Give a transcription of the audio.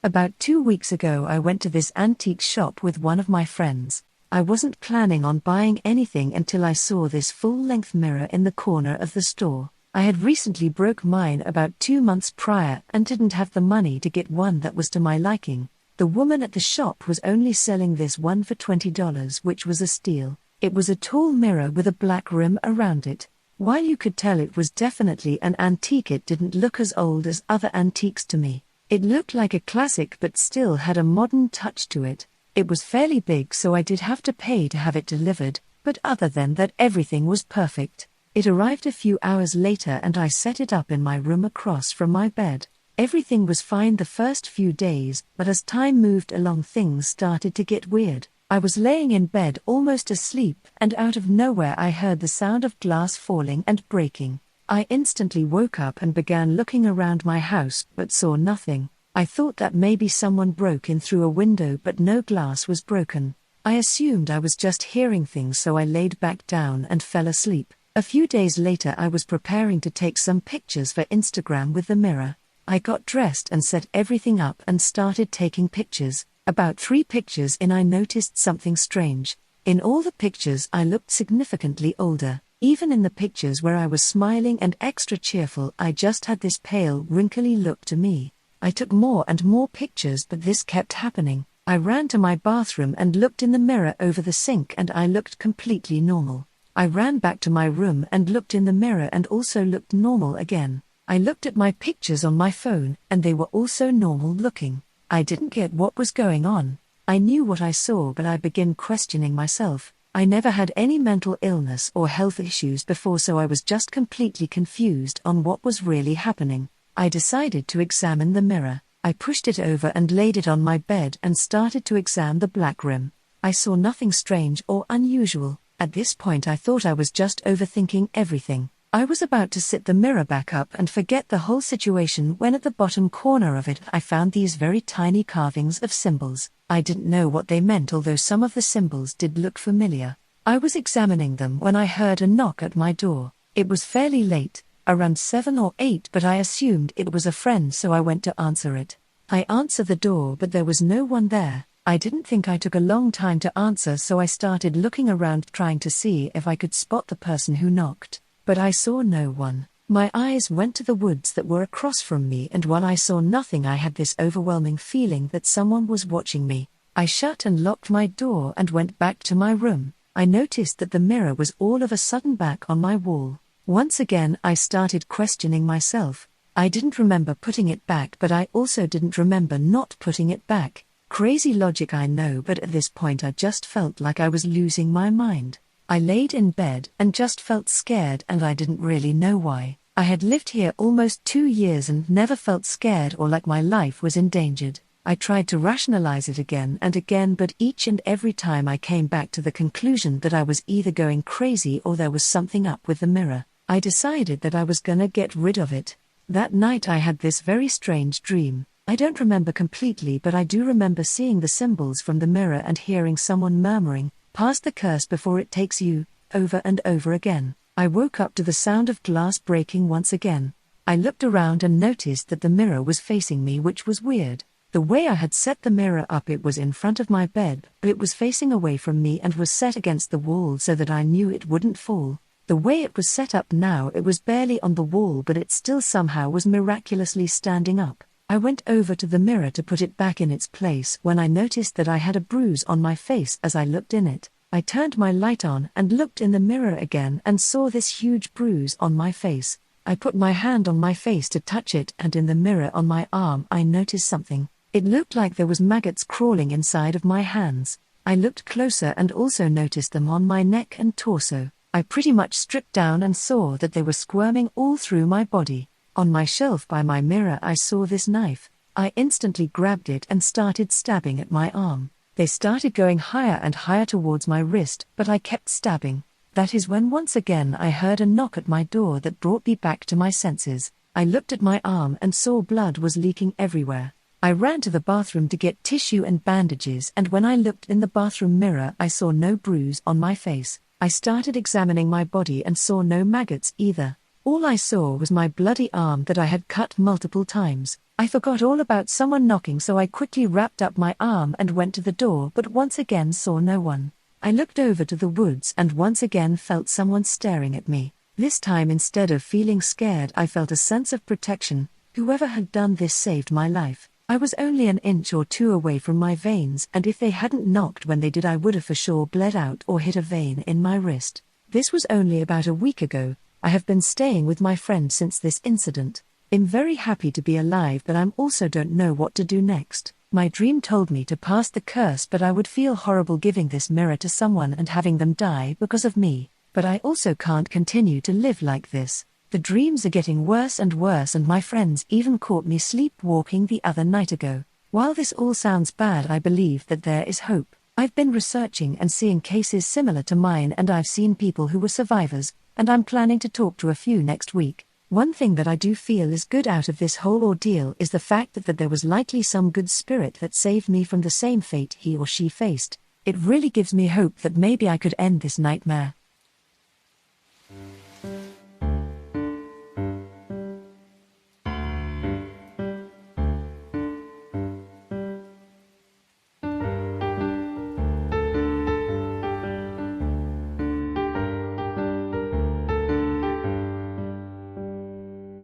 About 2 weeks ago, I went to this antique shop with one of my friends. I wasn't planning on buying anything until I saw this full-length mirror in the corner of the store. I had recently broke mine about 2 months prior and didn't have the money to get one that was to my liking. The woman at the shop was only selling this one for $20, which was a steal. It was a tall mirror with a black rim around it. While you could tell it was definitely an antique, it didn't look as old as other antiques to me. It looked like a classic but still had a modern touch to it. It was fairly big, so I did have to pay to have it delivered, but other than that everything was perfect. It arrived a few hours later and I set it up in my room across from my bed. Everything was fine the first few days, but as time moved along things started to get weird. I was laying in bed almost asleep and out of nowhere I heard the sound of glass falling and breaking. I instantly woke up and began looking around my house but saw nothing. I thought that maybe someone broke in through a window, but no glass was broken. I assumed I was just hearing things, so I laid back down and fell asleep. A few days later I was preparing to take some pictures for Instagram with the mirror. I got dressed and set everything up and started taking pictures. About 3 pictures in I noticed something strange. In all the pictures I looked significantly older. Even in the pictures where I was smiling and extra cheerful, I just had this pale, wrinkly look to me. I took more and more pictures, but this kept happening. I ran to my bathroom and looked in the mirror over the sink and I looked completely normal. I ran back to my room and looked in the mirror and also looked normal again. I looked at my pictures on my phone and they were also normal looking. I didn't get what was going on. I knew what I saw, but I began questioning myself. I never had any mental illness or health issues before, so I was just completely confused on what was really happening. I decided to examine the mirror. I pushed it over and laid it on my bed and started to examine the black rim. I saw nothing strange or unusual. At this point I thought I was just overthinking everything. I was about to sit the mirror back up and forget the whole situation when at the bottom corner of it I found these very tiny carvings of symbols. I didn't know what they meant, although some of the symbols did look familiar. I was examining them when I heard a knock at my door. It was fairly late, around 7 or 8, but I assumed it was a friend, so I went to answer it. I answered the door, but there was no one there. I didn't think I took a long time to answer, so I started looking around trying to see if I could spot the person who knocked. But I saw no one. My eyes went to the woods that were across from me, and while I saw nothing, I had this overwhelming feeling that someone was watching me. I shut and locked my door and went back to my room. I noticed that the mirror was all of a sudden back on my wall. Once again I started questioning myself. I didn't remember putting it back, but I also didn't remember not putting it back. Crazy logic, I know, but at this point I just felt like I was losing my mind. I laid in bed and just felt scared, and I didn't really know why. I had lived here almost 2 years and never felt scared or like my life was endangered. I tried to rationalize it again and again, but each and every time I came back to the conclusion that I was either going crazy or there was something up with the mirror. I decided that I was gonna get rid of it. That night I had this very strange dream. I don't remember completely, but I do remember seeing the symbols from the mirror and hearing someone murmuring, "Pass the curse before it takes you," over and over again. I woke up to the sound of glass breaking once again. I looked around and noticed that the mirror was facing me, which was weird. The way I had set the mirror up, it was in front of my bed, but it was facing away from me and was set against the wall so that I knew it wouldn't fall. The way it was set up now, it was barely on the wall, but it still somehow was miraculously standing up. I went over to the mirror to put it back in its place when I noticed that I had a bruise on my face as I looked in it. I turned my light on and looked in the mirror again and saw this huge bruise on my face. I put my hand on my face to touch it, and in the mirror on my arm I noticed something. It looked like there was maggots crawling inside of my hands. I looked closer and also noticed them on my neck and torso. I pretty much stripped down and saw that they were squirming all through my body. On my shelf by my mirror I saw this knife. I instantly grabbed it and started stabbing at my arm. They started going higher and higher towards my wrist, but I kept stabbing. That is when once again I heard a knock at my door that brought me back to my senses. I looked at my arm and saw blood was leaking everywhere. I ran to the bathroom to get tissue and bandages, and when I looked in the bathroom mirror I saw no bruise on my face. I started examining my body and saw no maggots either. All I saw was my bloody arm that I had cut multiple times. I forgot all about someone knocking, so I quickly wrapped up my arm and went to the door, but once again saw no one. I looked over to the woods and once again felt someone staring at me. This time, instead of feeling scared, I felt a sense of protection. Whoever had done this saved my life. I was only an inch or two away from my veins, and if they hadn't knocked when they did, I would have for sure bled out or hit a vein in my wrist. This was only about a week ago. I have been staying with my friend since this incident. I'm very happy to be alive, but I'm also don't know what to do next. My dream told me to pass the curse, but I would feel horrible giving this mirror to someone and having them die because of me. But I also can't continue to live like this. The dreams are getting worse and worse, and my friends even caught me sleepwalking the other night ago. While this all sounds bad, I believe that there is hope. I've been researching and seeing cases similar to mine, and I've seen people who were survivors, and I'm planning to talk to a few next week. One thing that I do feel is good out of this whole ordeal is the fact that there was likely some good spirit that saved me from the same fate he or she faced. It really gives me hope that maybe I could end this nightmare.